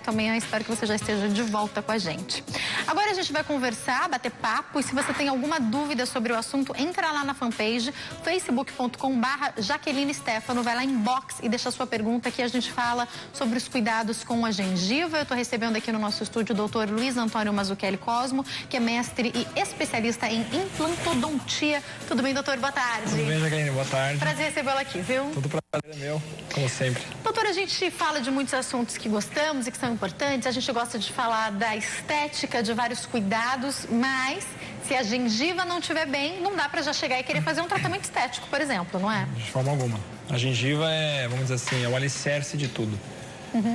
8 amanhã. Espero que você já esteja de volta com a gente. Agora a gente vai conversar, bater papo, e se você tem alguma dúvida sobre o assunto, entra lá na fanpage facebook.com/Jaqueline Stefano, vai lá em box e deixa a sua pergunta, que a gente fala sobre os cuidados com a gengiva. Eu estou recebendo aqui no nosso estúdio o doutor Luiz Antônio Mazzucchelli Cosmo, que é mestre e especialista em implantodontia. Tudo bem, doutor? Boa tarde. Tudo bem, Jaqueline? Boa tarde. Prazer recebê-lo aqui, viu? Todo prazer é meu, como sempre. Doutor, a gente fala de muitos assuntos que gostamos e que são importantes. A gente gosta de falar da estética, de vários cuidados, mas se a gengiva não estiver bem, não dá para já chegar e querer fazer um tratamento estético, por exemplo, não é? De forma alguma. A gengiva é, vamos dizer assim, é o alicerce de tudo.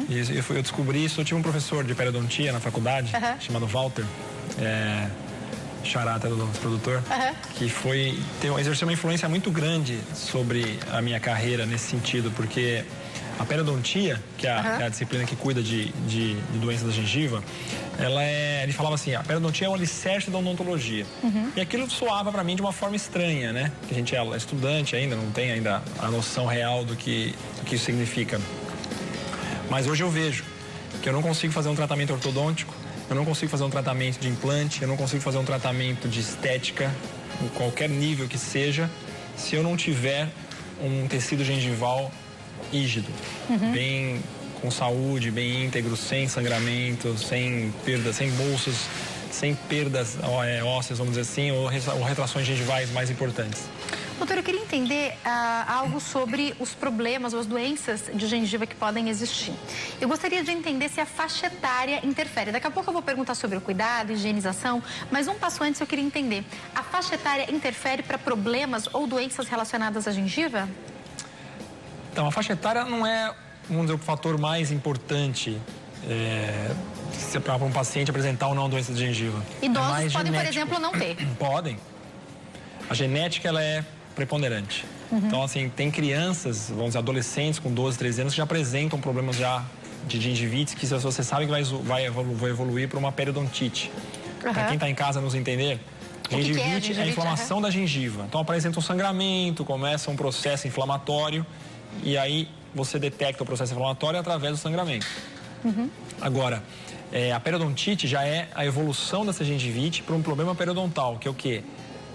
E eu descobri isso, eu tive um professor de periodontia na faculdade, chamado Walter, xará até do nosso produtor, que exerceu uma influência muito grande sobre a minha carreira nesse sentido, porque a periodontia, que é a disciplina que cuida de doenças da gengiva, ele falava assim, a periodontia é o alicerce da odontologia. E aquilo soava para mim de uma forma estranha, né? A gente é estudante ainda, não tem ainda a noção real do que isso significa. Mas hoje eu vejo que eu não consigo fazer um tratamento ortodôntico, eu não consigo fazer um tratamento de implante, eu não consigo fazer um tratamento de estética, em qualquer nível que seja, se eu não tiver um tecido gengival rígido, bem com saúde, bem íntegro, sem sangramento, sem perdas, sem bolsos, sem perdas ósseas, vamos dizer assim, ou retrações gengivais mais importantes. Doutor, eu queria entender algo sobre os problemas ou as doenças de gengiva que podem existir. Eu gostaria de entender se a faixa etária interfere. Daqui a pouco eu vou perguntar sobre o cuidado, higienização, mas um passo antes eu queria entender. A faixa etária interfere para problemas ou doenças relacionadas à gengiva? Então, a faixa etária não é, vamos dizer, o fator mais importante para um paciente apresentar ou não doença de gengiva. Idosos podem, por exemplo, não ter. Podem. A genética, ela é preponderante. Então, assim, tem crianças, vamos dizer, adolescentes com 12, 13 anos que já apresentam problemas já de gengivite, que você sabe que vai evoluir para uma periodontite. Para quem está em casa nos entender, gengivite é a inflamação da gengiva. Então, apresenta um sangramento, começa um processo inflamatório e aí você detecta o processo inflamatório através do sangramento. Agora, a periodontite já é a evolução dessa gengivite para um problema periodontal, que é o quê?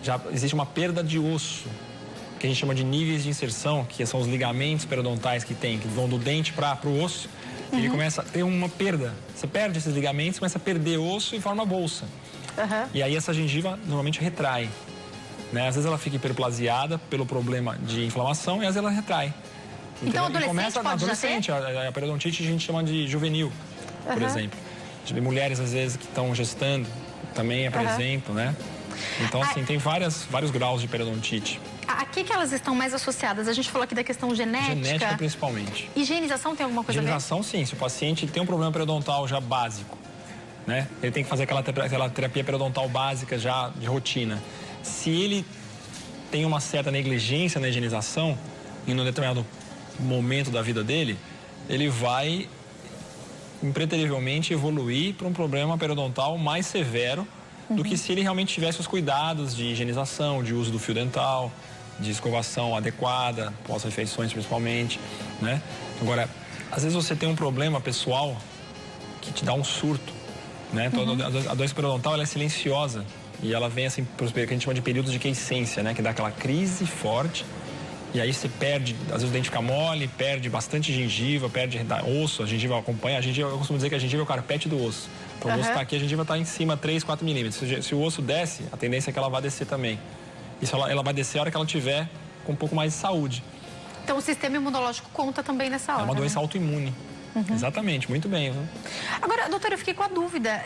Já existe uma perda de osso, que a gente chama de níveis de inserção, que são os ligamentos periodontais que vão do dente para o osso. Ele começa a ter uma perda. Você perde esses ligamentos, começa a perder osso e forma bolsa. E aí essa gengiva normalmente retrai. Né? Às vezes ela fica hiperplasiada pelo problema de inflamação e às vezes ela retrai. Então, adolescente começa pode adolescente, já ter? A periodontite a gente chama de juvenil, por exemplo. De mulheres, às vezes, que estão gestando, também apresentam, né? Então, assim, tem vários graus de periodontite. A que elas estão mais associadas? A gente falou aqui da questão genética. Genética, principalmente. Higienização tem alguma coisa Higienização, sim. Se o paciente tem um problema periodontal já básico, né? Ele tem que fazer aquela terapia periodontal básica já de rotina. Se ele tem uma certa negligência na higienização, em um determinado momento da vida dele, ele vai impreterivelmente evoluir para um problema periodontal mais severo do que se ele realmente tivesse os cuidados de higienização, de uso do fio dental, de escovação adequada, pós-refeições principalmente, né? Agora, às vezes você tem um problema pessoal que te dá um surto, né? Então, a doença periodontal, ela é silenciosa e ela vem assim, que a gente chama de períodos de quiescência, né? Que dá aquela crise forte e aí você perde, às vezes o dente fica mole, perde bastante gengiva, perde osso, a gengiva acompanha, eu costumo dizer que a gengiva é o carpete do osso. Então, o osso está aqui, a gengiva está em cima 3, 4 milímetros. Se o osso desce, a tendência é que ela vá descer também. Isso ela vai descer a hora que ela tiver com um pouco mais de saúde. Então, o sistema imunológico conta também nessa hora. É uma doença autoimune. Exatamente, muito bem. Agora, doutora, eu fiquei com a dúvida.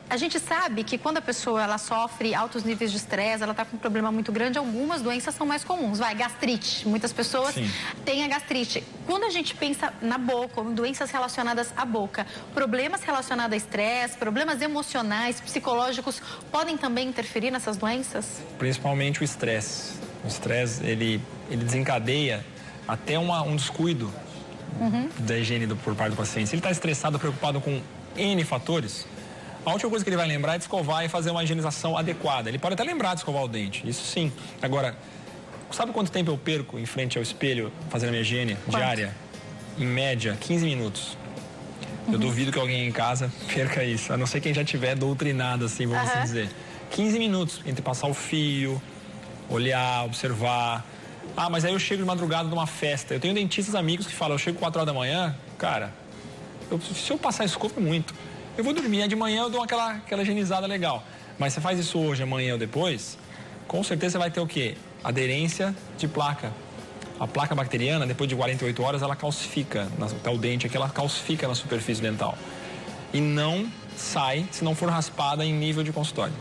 A gente sabe que quando a pessoa ela sofre altos níveis de estresse, ela está com um problema muito grande, algumas doenças são mais comuns. Gastrite. Muitas pessoas têm a gastrite. Quando a gente pensa na boca, ou em doenças relacionadas à boca, problemas relacionados a estresse, problemas emocionais, psicológicos, podem também interferir nessas doenças? Principalmente o estresse. O estresse, ele desencadeia até um descuido da higiene por parte do paciente. Se ele está estressado, preocupado com N fatores, a última coisa que ele vai lembrar é de escovar e fazer uma higienização adequada. Ele pode até lembrar de escovar o dente, isso sim. Agora, sabe quanto tempo eu perco em frente ao espelho fazendo a minha higiene diária? Em média, 15 minutos. Eu duvido que alguém em casa perca isso, a não ser quem já tiver doutrinado, assim, vamos assim dizer. 15 minutos entre passar o fio, olhar, observar. Ah, mas aí eu chego de madrugada numa festa. Eu tenho dentistas amigos que falam, eu chego 4 horas da manhã, cara, se eu passar escova muito, eu vou dormir, de manhã eu dou aquela higienizada legal. Mas você faz isso hoje, amanhã ou depois, com certeza você vai ter o quê? Aderência de placa. A placa bacteriana, depois de 48 horas, ela calcifica, até o dente aqui, ela calcifica na superfície dental. E não sai se não for raspada em nível de consultório.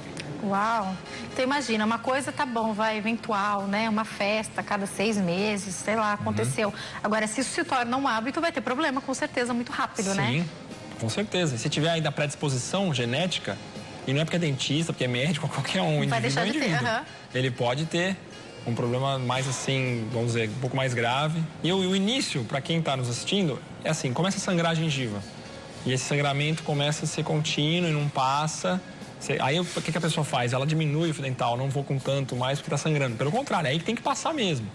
Uau! Então imagina, uma coisa tá bom, vai eventual, né? Uma festa a cada 6 meses, sei lá, aconteceu. Agora, se isso se torna um hábito, vai ter problema, com certeza, muito rápido, né? Sim, com certeza. Se tiver ainda predisposição genética, e não é porque é dentista, porque é médico, qualquer um, vai deixar de ter, ele pode ter um problema mais assim, vamos dizer, um pouco mais grave. E o início, para quem está nos assistindo, é assim, começa a sangrar a gengiva. E esse sangramento começa a ser contínuo e não passa. Aí o que a pessoa faz? Ela diminui o fio dental, não vou com tanto mais porque está sangrando. Pelo contrário, aí que tem que passar mesmo.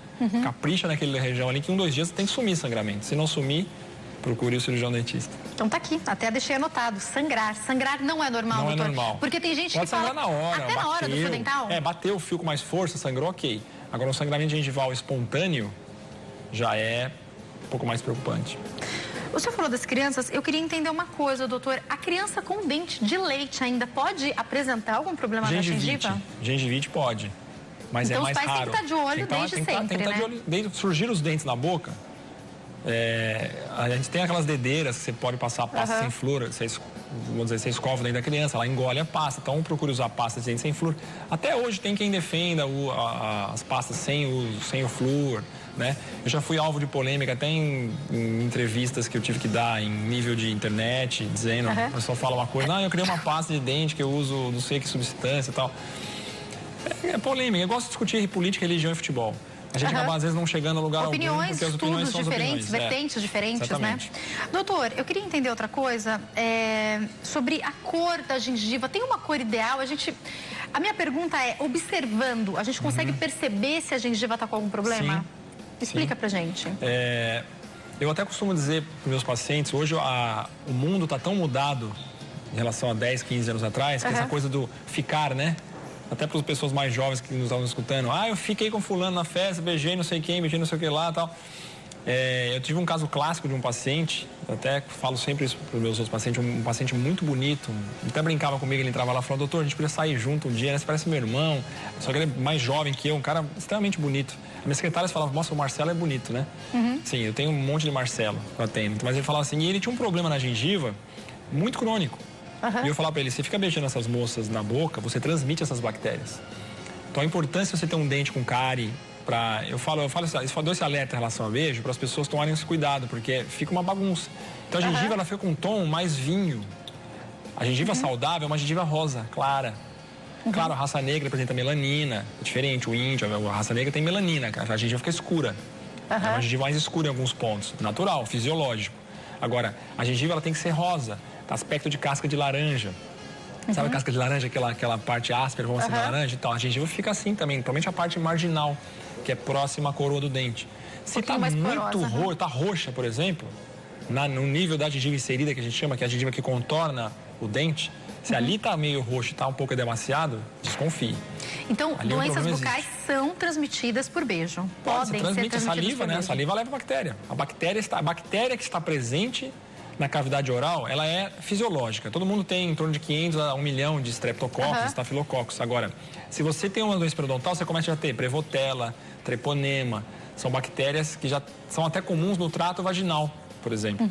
Capricha naquela região ali que em 2 dias tem que sumir sangramento. Se não sumir, procure o cirurgião dentista. Então tá aqui, até deixei anotado, sangrar. Sangrar não é normal, doutor? Não é normal. Porque tem gente pode que fala... Pode sangrar na hora, até na hora do fio dental? Bateu o fio com mais força, sangrou, ok. Agora, um sangramento gengival espontâneo já é um pouco mais preocupante. O senhor falou das crianças, eu queria entender uma coisa, doutor. A criança com dente de leite ainda pode apresentar algum problema na gengiva? Gengivite pode, mas então, é mais raro. Então os pais têm que estar de olho desde sempre, tem que estar de olho, desde surgir os dentes na boca. A gente tem aquelas dedeiras que você pode passar pasta sem flúor, vamos dizer, você escova o dente da criança, ela engole a pasta, então procure usar pasta de dente sem flúor. Até hoje tem quem defenda as pastas sem o flúor, né? Eu já fui alvo de polêmica até em entrevistas que eu tive que dar em nível de internet, dizendo, a pessoa fala uma coisa, eu criei uma pasta de dente que eu uso não sei que substância e tal. É polêmica, eu gosto de discutir política, religião e futebol. A gente acaba, às vezes, não chegando a lugar algum, porque as opiniões são diferentes, vertentes diferentes, exatamente, né? Doutor, eu queria entender outra coisa sobre a cor da gengiva. Tem uma cor ideal? A minha pergunta é, observando, a gente consegue perceber se a gengiva está com algum problema? Sim. Explica pra gente. Eu até costumo dizer para meus pacientes, hoje o mundo está tão mudado em relação a 10, 15 anos atrás, que essa coisa do ficar, né? Até para as pessoas mais jovens que nos estavam escutando. Eu fiquei com fulano na festa, beijei não sei quem, beijei não sei o que lá e tal. Eu tive um caso clássico de um paciente, eu até falo sempre isso para os meus outros pacientes, um paciente muito bonito, até brincava comigo, ele entrava lá e falou, doutor, a gente podia sair junto um dia, né? Você parece meu irmão, só que ele é mais jovem que eu, um cara extremamente bonito. A minha secretária falava, nossa, o Marcelo é bonito, né? Sim, eu tenho um monte de Marcelo, eu atendo. Mas ele falava assim, e ele tinha um problema na gengiva muito crônico. E eu falava pra ele, você fica beijando essas moças na boca, você transmite essas bactérias. Então a importância de você ter um dente com cárie, eu dou esse alerta em relação a beijo, para as pessoas tomarem esse cuidado, porque fica uma bagunça. Então a gengiva, ela fica com um tom mais vinho. A gengiva saudável é uma gengiva rosa, clara. Claro, a raça negra apresenta melanina, é diferente, o índio, a raça negra tem melanina, a gengiva fica escura. É uma gengiva mais escura em alguns pontos, natural, fisiológico. Agora, a gengiva, ela tem que ser rosa, aspecto de casca de laranja. Sabe a casca de laranja, aquela parte áspera, vamos dizer, da laranja e tal? A gengiva fica assim também, principalmente a parte marginal, que é próxima à coroa do dente. Se está muito tá roxa, por exemplo, no nível da gengiva inserida, que a gente chama, que é a gengiva que contorna o dente, se ali está meio roxo e está um pouco demasiado, desconfie. Então, doenças bucais são transmitidas por beijo. Podem ser transmitidas saliva, né? A saliva leva bactéria. A bactéria que está presente na cavidade oral, ela é fisiológica. Todo mundo tem em torno de 500 a 1 milhão de streptococcus, estafilococcus. Agora, se você tem uma doença periodontal, você começa a ter prevotella, treponema. São bactérias que já são até comuns no trato vaginal, por exemplo.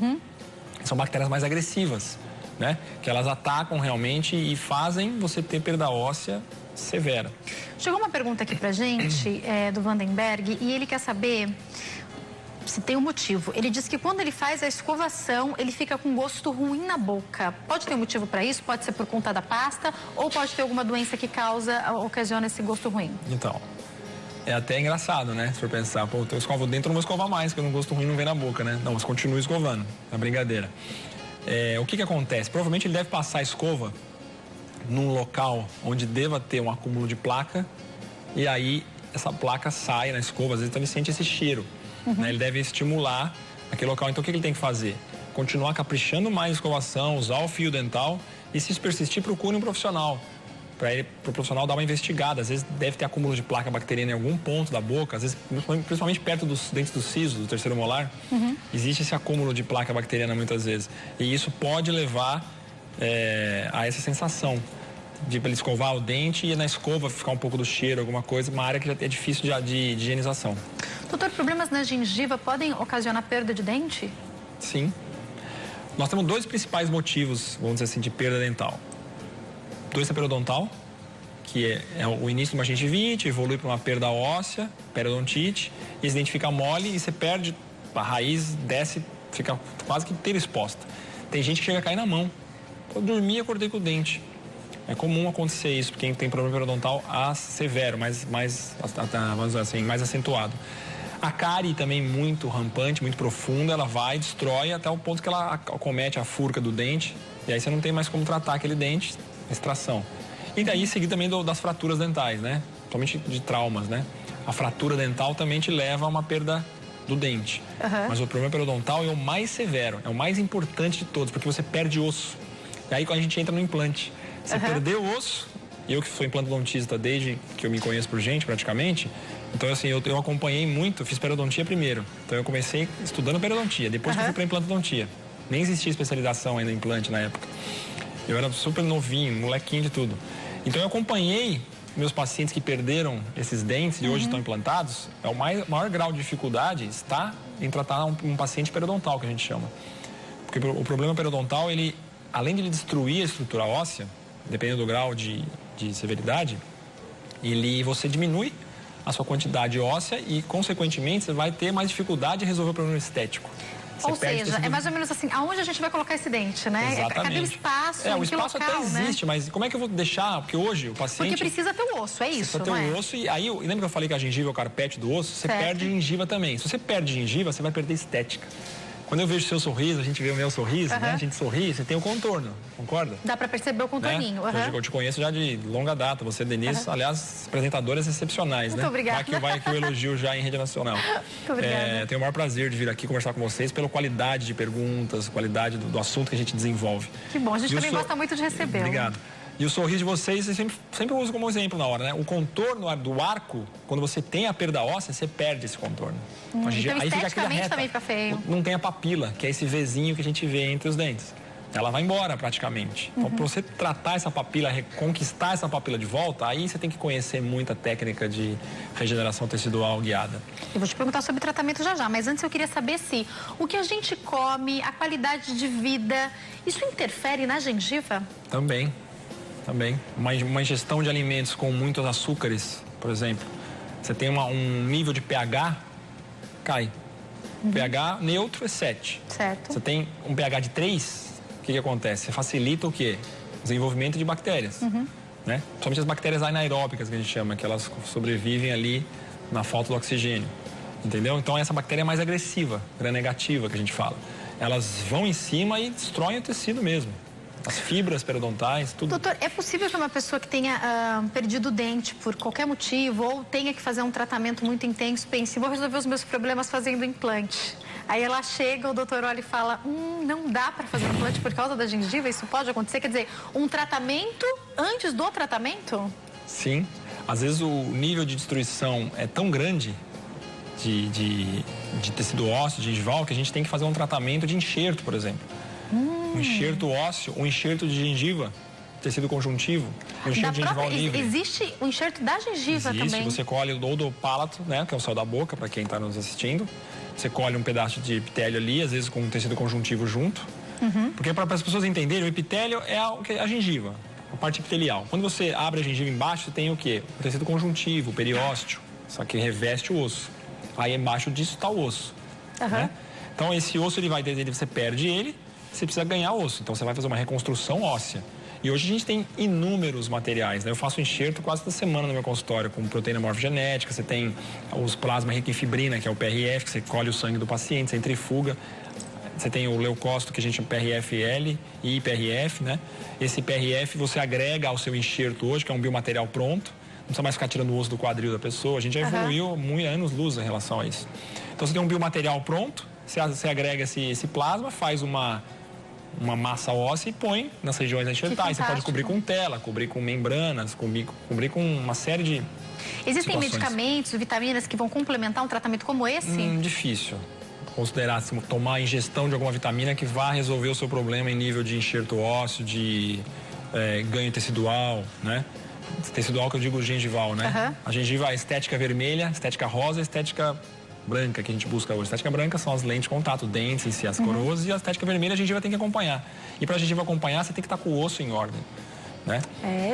São bactérias mais agressivas, né? Que elas atacam realmente e fazem você ter perda óssea severa. Chegou uma pergunta aqui pra gente, do Vandenberg, e ele quer saber se tem um motivo. Ele diz que quando ele faz a escovação, ele fica com gosto ruim na boca. Pode ter um motivo para isso? Pode ser por conta da pasta? Ou pode ter alguma doença que ocasiona esse gosto ruim? Então, é até engraçado, né? Se for pensar, eu escovo o dente, eu não vou escovar mais, porque um gosto ruim não vem na boca, né? Não, mas continua escovando. É brincadeira. O que acontece? Provavelmente ele deve passar a escova num local onde deva ter um acúmulo de placa, e aí essa placa sai na escova, às vezes então ele sente esse cheiro. Né? Ele deve estimular aquele local. Então, o que ele tem que fazer? continuar caprichando mais na escovação, usar o fio dental e, se isso persistir, procure um profissional. Para o profissional dar uma investigada. Às vezes deve ter acúmulo de placa bacteriana em algum ponto da boca, às vezes principalmente perto dos dentes do siso, do terceiro molar. Existe esse acúmulo de placa bacteriana muitas vezes. E isso pode levar a essa sensação de ele escovar o dente e na escova ficar um pouco do cheiro, alguma coisa, uma área que já é difícil de higienização. Doutor, problemas na gengiva podem ocasionar perda de dente? Sim. Nós temos 2 principais motivos, vamos dizer assim, de perda dental. Doença periodontal, que é o início de uma gengivite, evolui para uma perda óssea, periodontite, e esse dente fica mole e você perde, a raiz desce, fica quase que inteira exposta. Tem gente que chega a cair na mão. Eu dormi e acordei com o dente. É comum acontecer isso, porque quem tem problema periodontal severo, vamos dizer assim, mais acentuado. A cárie também muito rampante, muito profunda, ela vai, destrói até o ponto que ela acomete a furca do dente, e aí você não tem mais como tratar aquele dente, extração. E daí seguir também das fraturas dentais, né? Somente de traumas, né? A fratura dental também te leva a uma perda do dente. Mas o problema periodontal é o mais severo, é o mais importante de todos, porque você perde osso. E aí quando a gente entra no implante, você perdeu o osso, eu que sou implantodontista desde que eu me conheço por gente, praticamente, então assim, eu acompanhei muito, fiz periodontia primeiro. Então eu comecei estudando periodontia, depois que eu fui para implantodontia. Nem existia especialização ainda em implante na época. Eu era super novinho, molequinho de tudo. Então eu acompanhei meus pacientes que perderam esses dentes e hoje estão implantados. O maior grau de dificuldade está em tratar um paciente periodontal, que a gente chama. Porque o problema periodontal, ele, além de ele destruir a estrutura óssea, dependendo do grau de severidade, você diminui a sua quantidade óssea e, consequentemente, você vai ter mais dificuldade de resolver o problema estético. Ou seja, é mais ou menos assim, aonde a gente vai colocar esse dente, né? Exatamente. Cadê o espaço? O espaço local, até existe, né? Mas como é que eu vou deixar? Porque hoje o paciente... Porque precisa ter o osso, é isso, precisa ter o osso e aí, lembra que eu falei que a gengiva é o carpete do osso? Você perde gengiva também. Se você perde gengiva, você vai perder estética. Quando eu vejo o seu sorriso, a gente vê o meu sorriso, né? A gente sorri, você tem o contorno, concorda? Dá pra perceber o contorninho. Né? Eu te conheço já de longa data. Você, Denise, aliás, apresentadoras excepcionais, Muito né? obrigada. Vai aqui o elogio já em rede nacional. Muito obrigada. Tenho o maior prazer de vir aqui conversar com vocês pela qualidade de perguntas, qualidade do assunto que a gente desenvolve. Que bom, a gente também gosta muito de receber. Obrigado. E o sorriso de vocês, eu sempre uso como exemplo na hora, né? O contorno do arco, quando você tem a perda óssea, você perde esse contorno. Então, aí esteticamente também fica feio. Não tem a papila, que é esse Vzinho que a gente vê entre os dentes. Ela vai embora praticamente. Então, para você tratar essa papila, reconquistar essa papila de volta, aí você tem que conhecer muita técnica de regeneração tecidual guiada. Eu vou te perguntar sobre tratamento já, mas antes eu queria saber se o que a gente come, a qualidade de vida, isso interfere na gengiva? Também. Uma ingestão de alimentos com muitos açúcares, por exemplo, você tem um nível de pH, cai. pH neutro é 7. Certo. Você tem um pH de 3, o que acontece? Você facilita o quê? Desenvolvimento de bactérias. Né? Somente as bactérias anaeróbicas, que a gente chama, que elas sobrevivem ali na falta do oxigênio. Entendeu? Então essa bactéria é mais agressiva, gram-negativa, que a gente fala. Elas vão em cima e destroem o tecido mesmo. As fibras periodontais, tudo. Doutor, é possível que uma pessoa que tenha perdido o dente por qualquer motivo ou tenha que fazer um tratamento muito intenso, pense, vou resolver os meus problemas fazendo implante. Aí ela chega, o doutor olha e fala, não dá para fazer implante por causa da gengiva? Isso pode acontecer? Quer dizer, um tratamento antes do tratamento? Sim. Às vezes o nível de destruição é tão grande de tecido ósseo, gengival, que a gente tem que fazer um tratamento de enxerto, por exemplo. Um enxerto ósseo, um enxerto de gengiva, tecido conjuntivo, um enxerto gengival livre. Existe o enxerto da gengiva também? Existe, você colhe ou do pálato, né, que é o céu da boca, para quem está nos assistindo. Você colhe um pedaço de epitélio ali, às vezes com um tecido conjuntivo junto. Porque para as pessoas entenderem, o epitélio é a gengiva, a parte epitelial. Quando você abre a gengiva embaixo, você tem o quê? O tecido conjuntivo, o periósteo, só que reveste o osso. Aí embaixo disso está o osso. Né? Então esse osso, você perde ele, você precisa ganhar osso, então você vai fazer uma reconstrução óssea. E hoje a gente tem inúmeros materiais, né? Eu faço enxerto quase toda semana no meu consultório com proteína morfogenética, você tem os plasma rico em fibrina, que é o PRF, que você colhe o sangue do paciente, centrifuga. Você tem o leucócito, que a gente chama PRF-L e IPRF, né? Esse PRF você agrega ao seu enxerto hoje, que é um biomaterial pronto, não precisa mais ficar tirando o osso do quadril da pessoa, a gente já evoluiu anos-luz em relação a isso. Então você tem um biomaterial pronto, você agrega esse plasma, faz uma massa óssea e põe nas regiões enxertais. Você pode cobrir com tela, cobrir com membranas, cobrir com uma série de Existem situações. Medicamentos, vitaminas que vão complementar um tratamento como esse? Difícil. Considerar, tomar a ingestão de alguma vitamina que vá resolver o seu problema em nível de enxerto ósseo, de ganho tecidual, né? Tecidual que eu digo gengival, né? A gengiva, a estética vermelha, estética rosa e estética branca que a gente busca hoje. A estética branca são as lentes de contato, dentes em si, as coroas, e a estética vermelha a gengiva tem que acompanhar. E para a gengiva acompanhar, você tem que estar com o osso em ordem, né?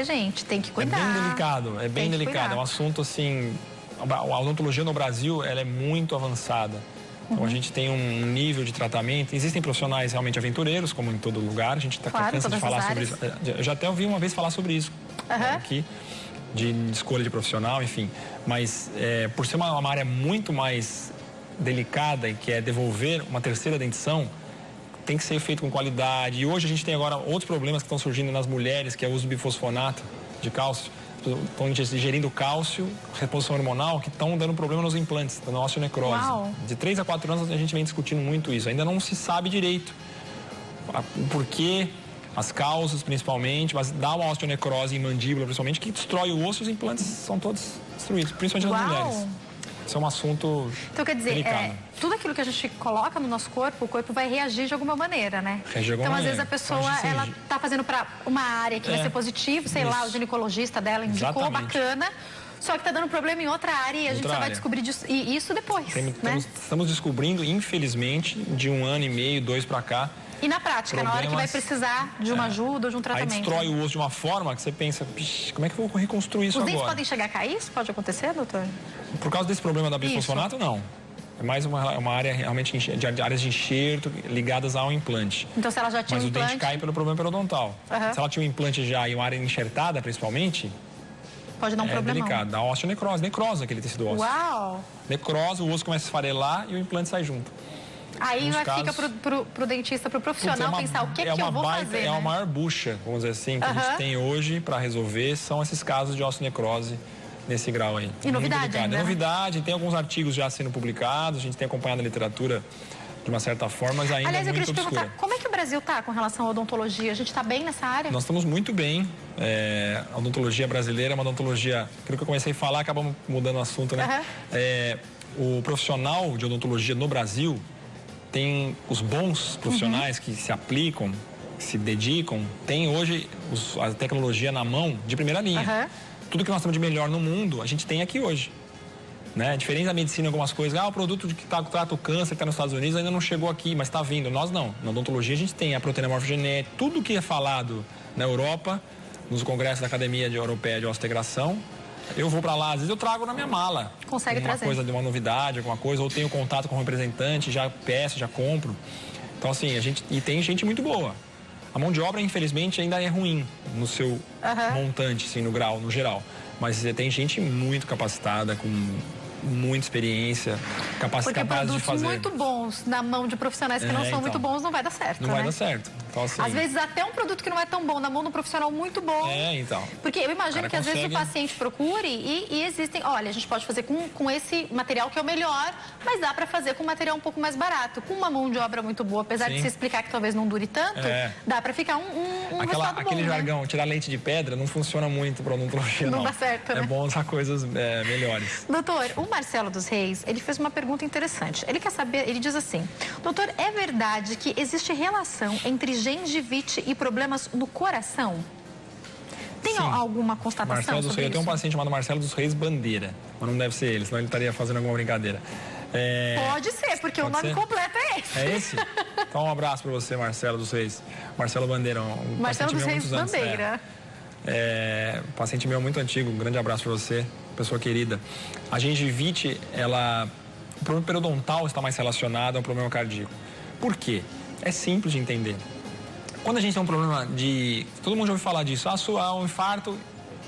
Gente, tem que cuidar. É bem delicado, é bem delicado. É um assunto, assim, a odontologia no Brasil, ela é muito avançada. Então, a gente tem um nível de tratamento. Existem profissionais realmente aventureiros, como em todo lugar. A gente está cansado de falar sobre isso. Eu já até ouvi uma vez falar sobre isso aqui, de escolha de profissional, enfim. Mas, por ser uma área muito mais delicada e que é devolver uma terceira dentição, tem que ser feito com qualidade. E hoje a gente tem agora outros problemas que estão surgindo nas mulheres, que é o uso do bifosfonato de cálcio. Estão ingerindo cálcio, reposição hormonal, que estão dando problema nos implantes, dando osteonecrose. Uau. De 3 a 4 anos a gente vem discutindo muito isso. Ainda não se sabe direito o porquê, as causas principalmente, mas dá uma osteonecrose em mandíbula principalmente, que destrói o osso e os implantes são todos destruídos, principalmente nas mulheres. Isso é um assunto então, quer dizer, delicado. Tudo aquilo que a gente coloca no nosso corpo, o corpo vai reagir de alguma maneira, né? Reagir de alguma então, maneira. Às vezes, a pessoa, ela tá fazendo para uma área que vai ser positivo, sei lá, o ginecologista dela indicou, bacana, só que tá dando problema em outra área e a gente só vai descobrir isso depois, Estamos descobrindo, infelizmente, de 1 ano e meio, 2 para cá. E na prática, na hora que vai precisar de uma ajuda ou de um tratamento. Aí destrói o osso de uma forma que você pensa, como é que eu vou reconstruir isso agora? Os dentes podem chegar a cair? Isso pode acontecer, doutor? Por causa desse problema da bifosfonato, não. É mais uma área realmente de áreas de enxerto ligadas ao implante. Então, se ela já tinha Mas um implante... o dente cai pelo problema periodontal. Se ela tinha um implante já e uma área enxertada, principalmente... Pode dar um problema. É delicado. Dá osteonecrose, necrose aquele tecido ósseo. Uau! Necrose, o osso começa a esfarelar e o implante sai junto. Aí fica pro dentista, pro profissional pensar o que eu vou fazer, É a maior bucha, vamos dizer assim, que a gente tem hoje para resolver, são esses casos de osteonecrose nesse grau aí. E novidade ainda, É novidade, tem alguns artigos já sendo publicados, a gente tem acompanhado a literatura de uma certa forma, mas ainda é muito obscura. Aliás, eu queria te perguntar, como é que o Brasil está com relação à odontologia? A gente está bem nessa área? Nós estamos muito bem. A odontologia brasileira é uma odontologia... Aquilo que eu comecei a falar, acabamos mudando o assunto, né? O profissional de odontologia no Brasil tem os bons profissionais que se aplicam, que se dedicam, tem hoje a tecnologia na mão de primeira linha. Tudo que nós temos de melhor no mundo, a gente tem aqui hoje. Né? Diferente da medicina, algumas coisas, o produto que trata o câncer que está nos Estados Unidos ainda não chegou aqui, mas está vindo. Nós não. Na odontologia a gente tem a proteína morfogenética, tudo que é falado na Europa, nos congressos da Academia Europeia de Osteointegração, eu vou para lá, às vezes eu trago na minha mala. Consegue trazer. Uma coisa de uma novidade, alguma coisa, ou tenho contato com o representante, já peço, já compro. Então, assim, e tem gente muito boa. A mão de obra, infelizmente, ainda é ruim no seu montante, assim, no grau, no geral. Mas tem gente muito capacitada, com muita experiência, capaz de fazer. Porque produtos muito bons na mão de profissionais que não são muito bons não vai dar certo, Não vai dar certo. Então, assim, às vezes até um produto que não é tão bom na mão de um profissional muito bom. Então. Porque eu imagino que às vezes o paciente procure e existem, olha, a gente pode fazer com esse material que é o melhor, mas dá para fazer com um material um pouco mais barato, com uma mão de obra muito boa, apesar de se explicar que talvez não dure tanto, dá para ficar um resultado bom. Aquele jargão, tirar leite de pedra, não funciona muito para odontologia, não. Não dá certo, né? É bom usar coisas melhores. Doutor, o Marcelo dos Reis, ele fez uma pergunta interessante. Ele quer saber, ele diz assim, doutor, é verdade que existe relação entre gengivite e problemas no coração? Tem alguma constatação Marcelo dos sobre Reis, isso? Eu tenho um paciente chamado Marcelo dos Reis Bandeira, mas não deve ser ele, senão ele estaria fazendo alguma brincadeira. Pode ser, porque o nome completo é esse. É esse? Então um abraço para você, Marcelo dos Reis. Marcelo Bandeira. Marcelo dos Reis Bandeira. Paciente meu muito antigo, um grande abraço para você, pessoa querida. A gengivite, o problema periodontal está mais relacionado ao problema cardíaco. Por quê? É simples de entender. Quando a gente tem um problema todo mundo já ouviu falar disso, um infarto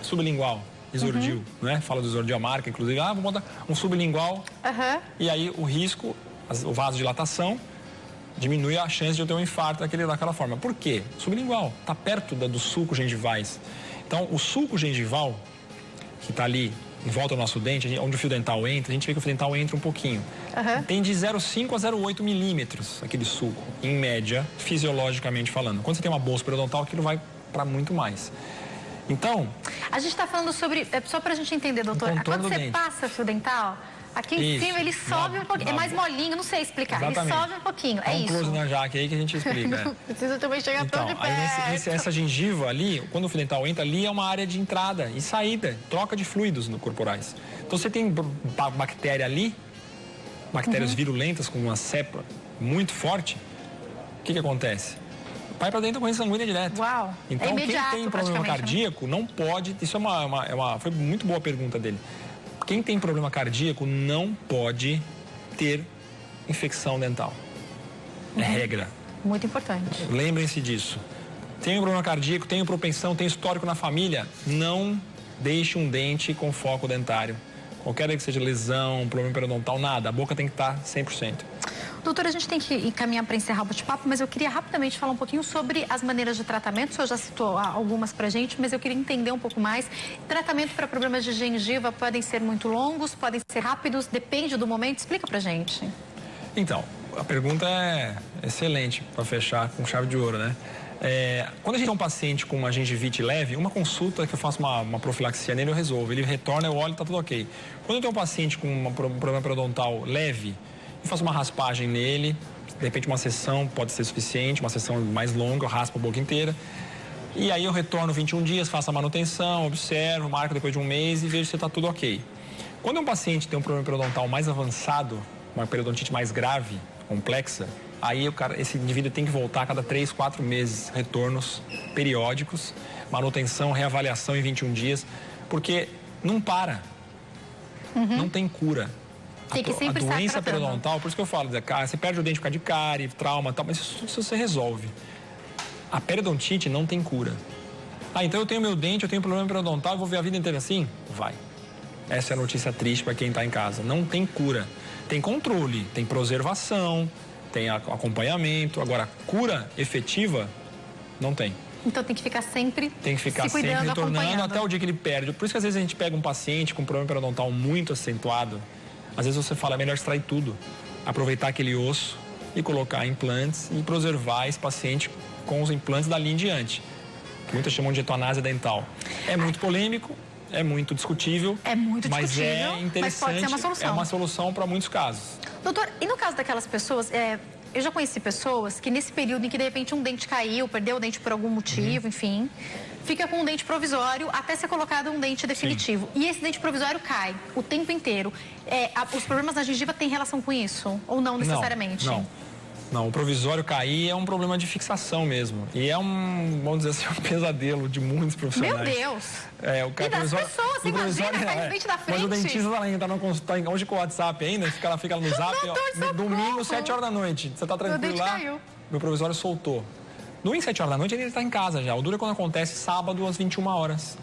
sublingual, exordio, né? Fala do exordio, a marca, inclusive, vou botar um sublingual, e aí o risco, o vasodilatação, diminui a chance de eu ter um infarto daquela forma. Por quê? Sublingual, está perto dos sulcos gengivais. Então, o sulco gengival, que está ali em volta do nosso dente, onde o fio dental entra, a gente vê que o fio dental entra um pouquinho. Tem de 0,5 a 0,8 milímetros aquele suco, em média, fisiologicamente falando. Quando você tem uma bolsa periodontal, aquilo vai para muito mais. Então... A gente está falando sobre... Só para a gente entender, doutor. Quando você passa fio dental... Aqui em cima ele sobe um pouquinho, é mais molinho, não sei explicar, exatamente. Ele sobe um pouquinho, é isso. Close na Jaque aí que a gente explica. Não precisa também chegar tão de perto. Essa gengiva ali, quando o fio dental entra, ali é uma área de entrada e saída, troca de fluidos corporais. Então você tem bactéria ali, bactérias virulentas com uma cepa muito forte, o que acontece? Vai para dentro da corrente sanguínea direto. Uau! Então quem tem problema cardíaco não pode, isso foi muito boa a pergunta dele. Quem tem problema cardíaco não pode ter infecção dental. É regra. Muito importante. Lembrem-se disso. Tem problema cardíaco, tem propensão, tem histórico na família, não deixe um dente com foco dentário. Qualquer que seja lesão, problema periodontal, nada. A boca tem que estar 100%. Doutora, a gente tem que encaminhar para encerrar o bate-papo, mas eu queria rapidamente falar um pouquinho sobre as maneiras de tratamento. O senhor já citou algumas para a gente, mas eu queria entender um pouco mais. Tratamento para problemas de gengiva podem ser muito longos, podem ser rápidos, depende do momento. Explica para a gente. Então, a pergunta é excelente para fechar com chave de ouro, né? Quando a gente tem um paciente com uma gengivite leve, uma consulta que eu faço uma profilaxia nele, eu resolvo. Ele retorna, eu olho, tá tudo ok. Quando eu tenho um paciente com um problema periodontal leve, eu faço uma raspagem nele, de repente uma sessão pode ser suficiente, uma sessão mais longa, eu raspo a boca inteira. E aí eu retorno 21 dias, faço a manutenção, observo, marco depois de um mês e vejo se está tudo ok. Quando um paciente tem um problema periodontal mais avançado, uma periodontite mais grave, complexa, aí esse indivíduo tem que voltar a cada 3, 4 meses, retornos periódicos, manutenção, reavaliação em 21 dias, porque não para, não tem cura. Tem que sempre estar tratando. A doença periodontal, por isso que eu falo, você perde o dente por causa de cárie, trauma e tal, mas isso você resolve. A periodontite não tem cura. Então eu tenho meu dente, eu tenho problema periodontal, eu vou ver a vida inteira assim? Vai. Essa é a notícia triste para quem está em casa. Não tem cura. Tem controle, tem preservação, tem acompanhamento. Agora, cura efetiva, não tem. Então tem que ficar sempre Tem que ficar sempre retornando até o dia que ele perde. Por isso que às vezes a gente pega um paciente com problema periodontal muito acentuado, às vezes você fala, é melhor extrair tudo, aproveitar aquele osso e colocar implantes e preservar esse paciente com os implantes dali em diante. Que muitos chamam de etonásia dental. É muito polêmico, é muito discutível. É muito mas discutível, é interessante, mas pode ser uma solução. É uma solução para muitos casos. Doutor, e no caso daquelas pessoas, eu já conheci pessoas que nesse período em que de repente um dente caiu, perdeu o dente por algum motivo, enfim, fica com um dente provisório até ser colocado um dente definitivo. Sim. E esse dente provisório cai o tempo inteiro. Os problemas na gengiva têm relação com isso? Ou não necessariamente? Não, o provisório cair é um problema de fixação mesmo. E é vamos dizer assim, um pesadelo de muitos profissionais. Meu Deus! E das pessoas, você imagina, cai no dente da frente. Mas o dentista lá ainda tá no consultório, hoje com o WhatsApp ainda, ela fica no zap, domingo, 7 horas da noite. Você tá tranquilo lá? Caiu. Meu provisório soltou. Domingo, 7 horas da noite, ele está em casa já. O duro é quando acontece sábado às 21 horas.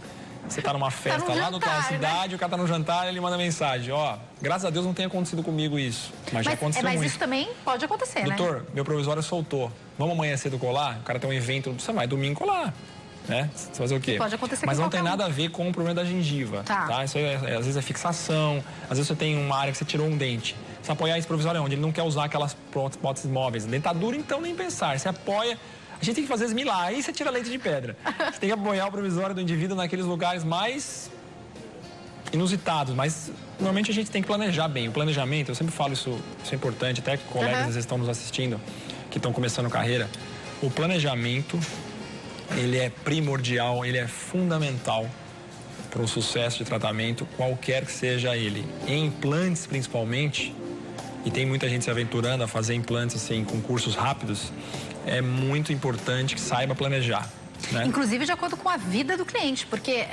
Você tá numa festa lá da cidade, né? O cara tá no jantar, ele manda mensagem, graças a Deus não tem acontecido comigo isso, mas já aconteceu muito. Mas isso também pode acontecer, Doutor, meu provisório soltou, vamos amanhã cedo colar? O cara tem um evento, você vai domingo colar, né? Você fazer o quê? Pode acontecer. Mas não tem nada a ver com o problema da gengiva, tá? Isso às vezes é fixação, às vezes você tem uma área que você tirou um dente. Você apoiar esse provisório onde ele não quer usar aquelas próteses móveis. Dentadura, então, nem pensar. Você apoia... A gente tem que fazer esse milagre, aí você tira leite de pedra. Você tem que apoiar o provisório do indivíduo naqueles lugares mais inusitados, mas normalmente a gente tem que planejar bem. O planejamento, eu sempre falo isso é importante, até que colegas às vezes estão nos assistindo, que estão começando carreira. O planejamento, ele é primordial, ele é fundamental para o sucesso de tratamento, qualquer que seja ele. Em implantes, principalmente, e tem muita gente se aventurando a fazer implantes assim, com cursos rápidos, é muito importante que saiba planejar. Né? Inclusive de acordo com a vida do cliente, porque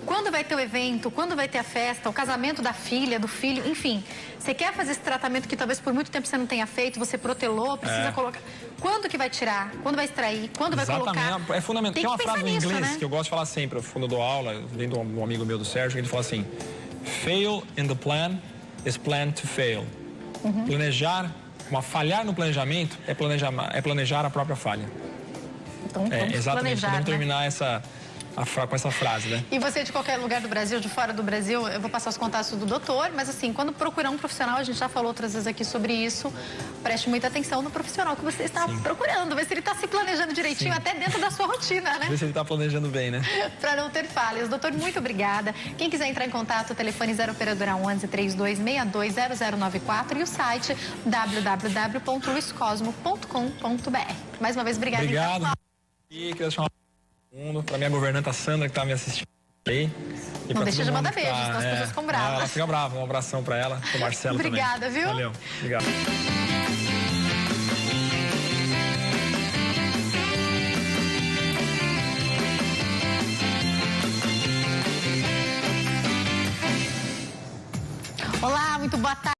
quando vai ter o evento, quando vai ter a festa, o casamento da filha, do filho, enfim, você quer fazer esse tratamento que talvez por muito tempo você não tenha feito, você protelou, precisa colocar. Quando que vai tirar? Quando vai extrair? Quando vai colocar? É fundamental. Tem uma frase em inglês, né? Que eu gosto de falar sempre, quando eu dou aula, vem de um amigo meu do Sérgio, ele fala assim: fail in the plan is plan to fail. Falhar no planejamento é planejar a própria falha. Então, exatamente. Vamos terminar com essa frase, né? E você de qualquer lugar do Brasil, de fora do Brasil, eu vou passar os contatos do doutor, mas assim, quando procurar um profissional, a gente já falou outras vezes aqui sobre isso, preste muita atenção no profissional que você está procurando, ver se ele está se planejando direitinho até dentro da sua rotina, né? Ver se ele está planejando bem, né? Para não ter falhas. Doutor, muito obrigada. Quem quiser entrar em contato, o telefone 0 operadora 11 3262 0094 e o site www.luiscosmo.com.br. Mais uma vez, obrigada. Obrigado. Então, E queria deixar para minha governanta Sandra, que está me assistindo aí. Não deixa de mandar beijos, senão as pessoas ficam bravas. Ela fica brava. Um abração para ela, para o Marcelo Obrigada, também. Viu? Valeu. Obrigado. Olá, muito boa tarde.